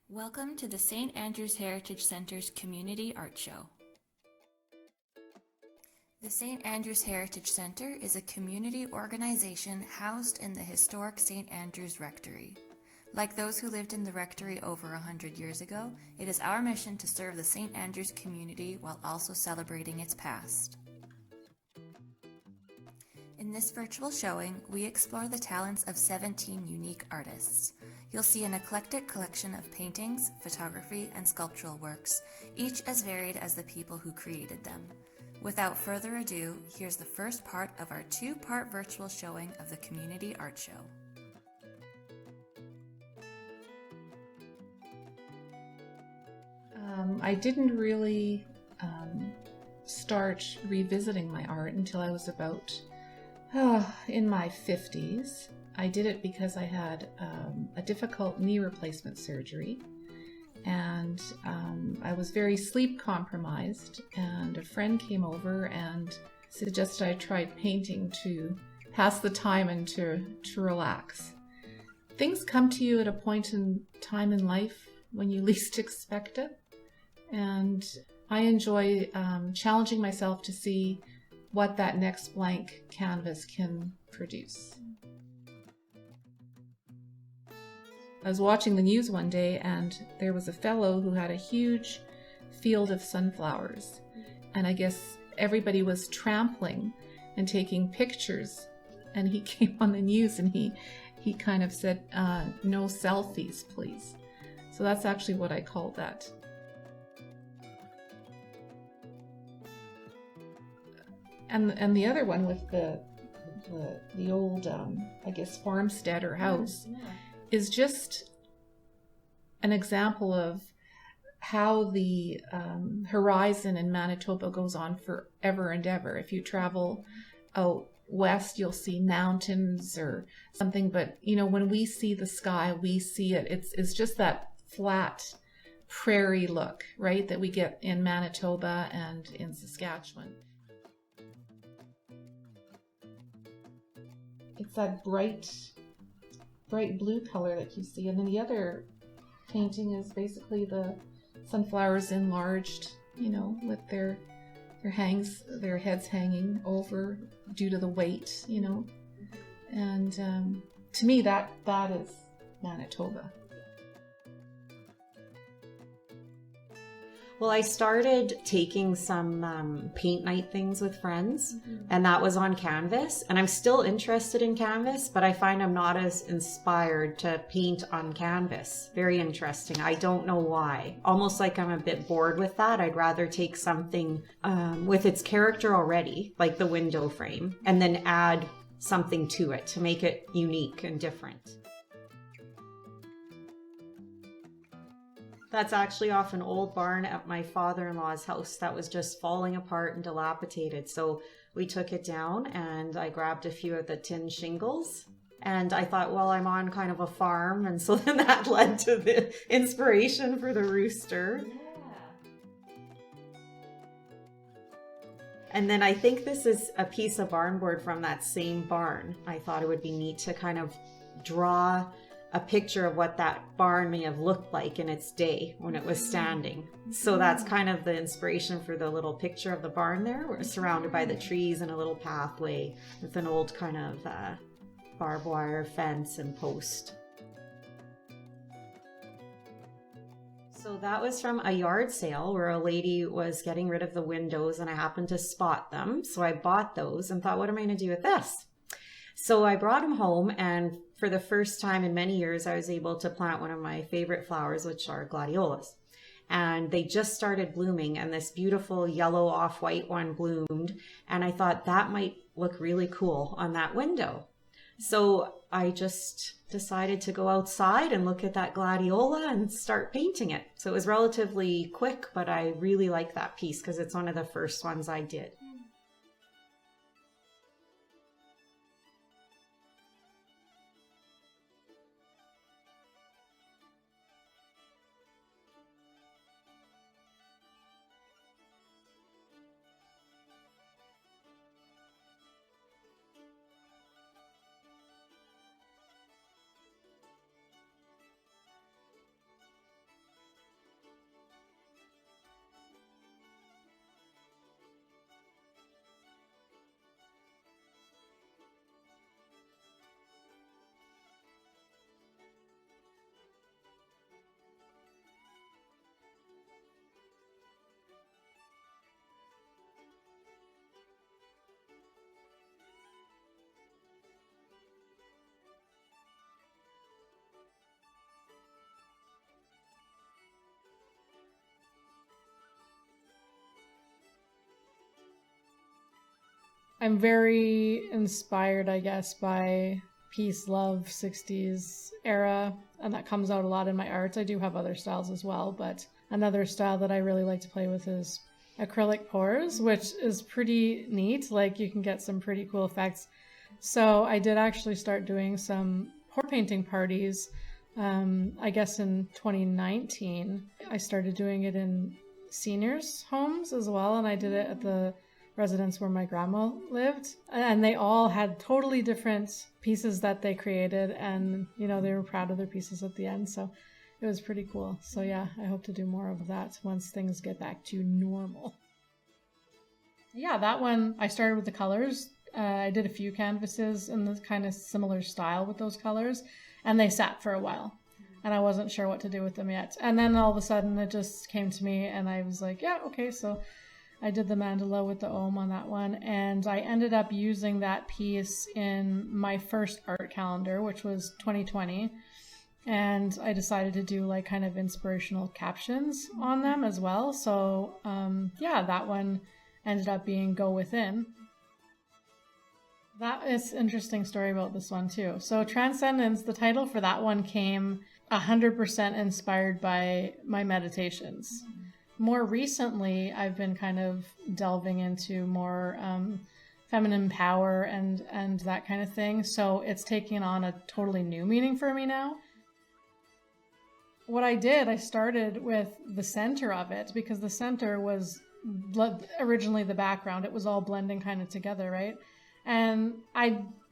Welcome to the St. Andrews Heritage Center's Community Art Show. The St. Andrews Heritage Center is a community organization housed in the historic St. Andrews Rectory. Like those who lived in the rectory over 100 years ago, it is our mission to serve the St. Andrews community while also celebrating its past. In this virtual showing, we explore the talents of 17 unique artists. You'll see an eclectic collection of paintings, photography, and sculptural works, each as varied as the people who created them. Without further ado, here's the first part of our two-part virtual showing of the Community Art Show. I didn't really start revisiting my art until I was about in my 50s. I did it because I had a difficult knee replacement surgery, and I was very sleep compromised, and a friend came over and suggested I tried painting to pass the time and to relax. Things come to you at a point in time in life when you least expect it, and I enjoy challenging myself to see what that next blank canvas can produce. I was watching the news one day, and there was a fellow who had a huge field of sunflowers, and I guess everybody was trampling and taking pictures, and he came on the news and he kind of said, no selfies, please. So that's actually what I called that. And the other one with the old, I guess, farmstead or house is just an example of how the horizon in Manitoba goes on forever and ever. If you travel out west, you'll see mountains or something, but when we see the sky, we see it. It's just that flat prairie look, right, that we get in Manitoba and in Saskatchewan. It's that bright blue color that you see. And then the other painting is basically the sunflowers enlarged, with their heads hanging over due to the weight, And to me, that is Manitoba. Well, I started taking some paint night things with friends, and that was on canvas. And I'm still interested in canvas, but I find I'm not as inspired to paint on canvas. Very interesting. I don't know why. Almost like I'm a bit bored with that. I'd rather take something with its character already, like the window frame, and then add something to it to make it unique and different. That's actually off an old barn at my father-in-law's house that was just falling apart and dilapidated. So we took it down and I grabbed a few of the tin shingles. And I thought, well, I'm on kind of a farm. And so then that led to the inspiration for the rooster. Yeah. And then I think this is a piece of barn board from that same barn. I thought it would be neat to kind of draw a picture of what that barn may have looked like in its day when it was standing. So that's kind of the inspiration for the little picture of the barn there. We're surrounded by the trees and a little pathway with an old kind of barbed wire fence and post. So that was from a yard sale where a lady was getting rid of the windows and I happened to spot them. So I bought those and thought, what am I going to do with this? So I brought them home, and for the first time in many years, I was able to plant one of my favorite flowers, which are gladiolas. And they just started blooming, and this beautiful yellow off-white one bloomed. And I thought that might look really cool on that window. So I just decided to go outside and look at that gladiola and start painting it. So it was relatively quick, but I really like that piece because it's one of the first ones I did. I'm very inspired, I guess, by peace, love, 60s era, and that comes out a lot in my art. I do have other styles as well, but another style that I really like to play with is acrylic pours, which is pretty neat. Like, you can get some pretty cool effects. So I did actually start doing some pour painting parties, I guess in 2019. I started doing it in seniors' homes as well, and I did it at the residence where my grandma lived, and they all had totally different pieces that they created, and they were proud of their pieces at the end, so it was pretty cool. So yeah, I hope to do more of that once things get back to normal. Yeah, that one I started with the colors. I did a few canvases in the kind of similar style with those colors, and they sat for a while, and I wasn't sure what to do with them yet, and then all of a sudden it just came to me, and I was like, yeah, okay. So I did the mandala with the Om on that one, and I ended up using that piece in my first art calendar, which was 2020. And I decided to do like kind of inspirational captions on them as well. So yeah, that one ended up being Go Within. That is an interesting story about this one too. So Transcendence, the title for that one came 100% inspired by my meditations. More recently, I've been kind of delving into more feminine power and that kind of thing. So it's taking on a totally new meaning for me now. What I did, I started with the center of it, because the center was originally the background. It was all blending kind of together, right? And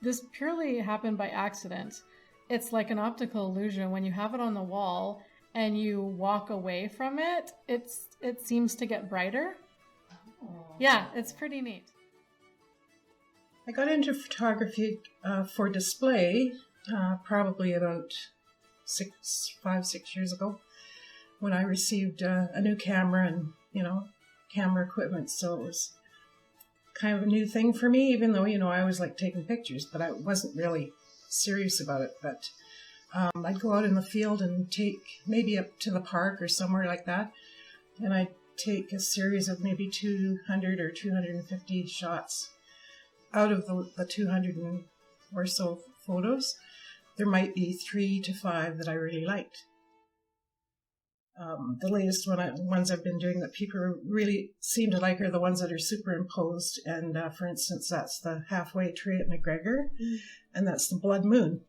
this purely happened by accident. It's like an optical illusion. When you have it on the wall and you walk away from it, it seems to get brighter. Oh. Yeah, it's pretty neat. I got into photography for display probably about 5-6 years ago, when I received a new camera and camera equipment. So it was kind of a new thing for me, even though I always liked taking pictures, but I wasn't really serious about it. But I'd go out in the field and take maybe up to the park or somewhere like that, and I'd take a series of maybe 200 or 250 shots. Out of the 200 or so photos, there might be 3 to 5 that I really liked. The latest ones I've been doing that people really seem to like are the ones that are superimposed. And for instance, that's the halfway tree at McGregor, and that's the blood moon.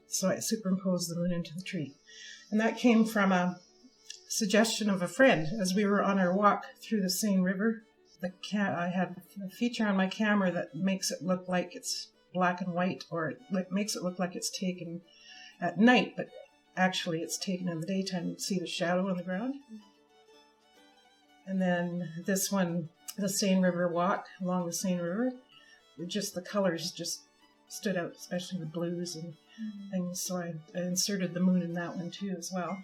So I superimposed the moon into the tree. And that came from a suggestion of a friend as we were on our walk through the Seine River. I had a feature on my camera that makes it look like it's black and white, or it makes it look like it's taken at night, but actually it's taken in the daytime. You see the shadow on the ground. And then this one, the Seine River walk along the Seine River, just the colors just stood out, especially the blues and things. So I inserted the moon in that one too as well.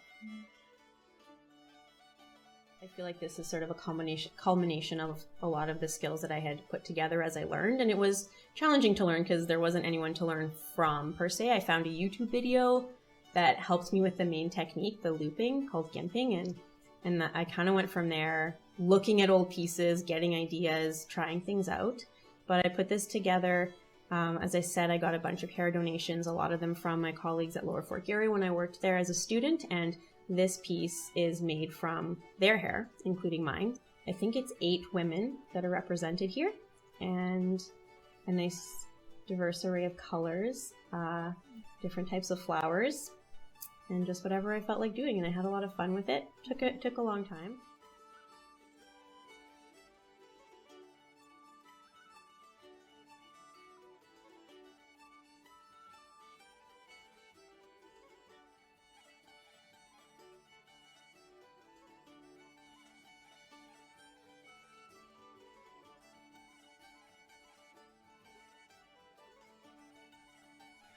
I feel like this is sort of a culmination of a lot of the skills that I had put together as I learned, and it was challenging to learn because there wasn't anyone to learn from per se. I found a YouTube video that helped me with the main technique, the looping, called gimping, and I kind of went from there, looking at old pieces, getting ideas, trying things out. But I put this together. As I said, I got a bunch of hair donations, a lot of them from my colleagues at Lower Fort Garry when I worked there as a student, and this piece is made from their hair, including mine. I think it's 8 women that are represented here, and a nice diverse array of colors, different types of flowers, and just whatever I felt like doing. And I had a lot of fun with it. Took a long time.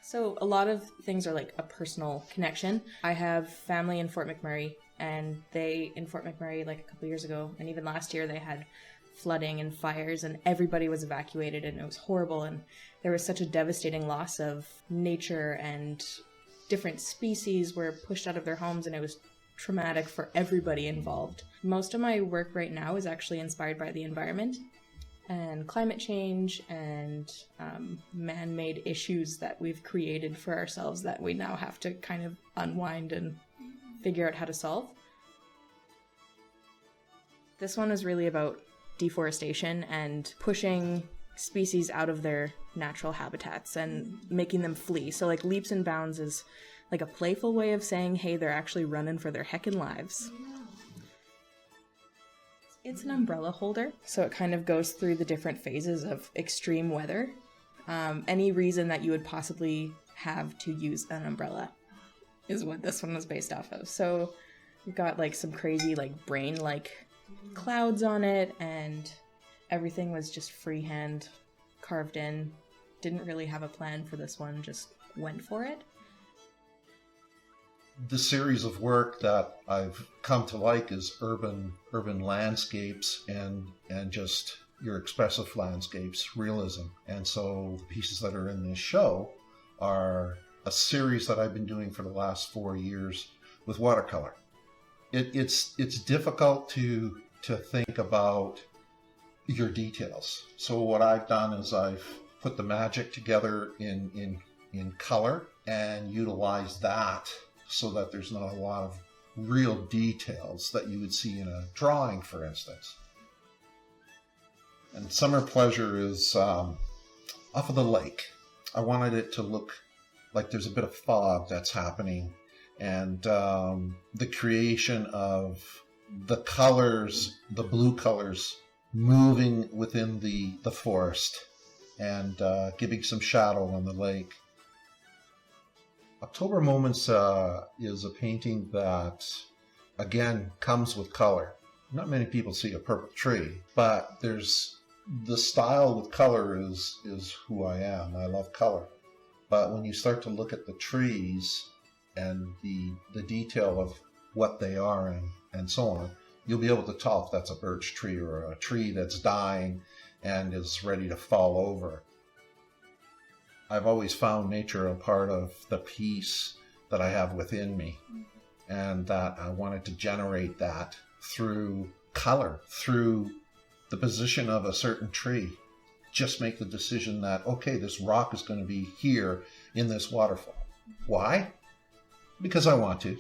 So a lot of things are like a personal connection. I have family in Fort McMurray, and they, in Fort McMurray, like a couple years ago, and even last year, they had flooding and fires, and everybody was evacuated, and it was horrible, and there was such a devastating loss of nature, and different species were pushed out of their homes, and it was traumatic for everybody involved. Most of my work right now is actually inspired by the environment. and climate change and man-made issues that we've created for ourselves that we now have to kind of unwind and figure out how to solve. This one is really about deforestation and pushing species out of their natural habitats and making them flee. So like leaps and bounds is like a playful way of saying, hey, they're actually running for their heckin' lives. It's an umbrella holder, so it kind of goes through the different phases of extreme weather. Any reason that you would possibly have to use an umbrella is what this one was based off of. So we've got like some crazy like brain-like clouds on it, and everything was just freehand carved in. Didn't really have a plan for this one, just went for it. The series of work that I've come to like is urban landscapes and just your expressive landscapes, realism. And so the pieces that are in this show are a series that I've been doing for the last 4 years with watercolor. It's difficult to think about your details. So what I've done is I've put the magic together in color and utilized that so that there's not a lot of real details that you would see in a drawing, for instance. And Summer Pleasure is off of the lake. I wanted it to look like there's a bit of fog that's happening, and the creation of the colors, the blue colors, moving within the forest and giving some shadow on the lake. October Moments is a painting that, again, comes with color. Not many people see a purple tree, but there's the style with color is who I am. I love color. But when you start to look at the trees and the detail of what they are and so on, you'll be able to tell if that's a birch tree or a tree that's dying and is ready to fall over. I've always found nature a part of the peace that I have within me, and that I wanted to generate that through color, through the position of a certain tree. Just make the decision that, okay, this rock is going to be here in this waterfall. Why? Because I want to.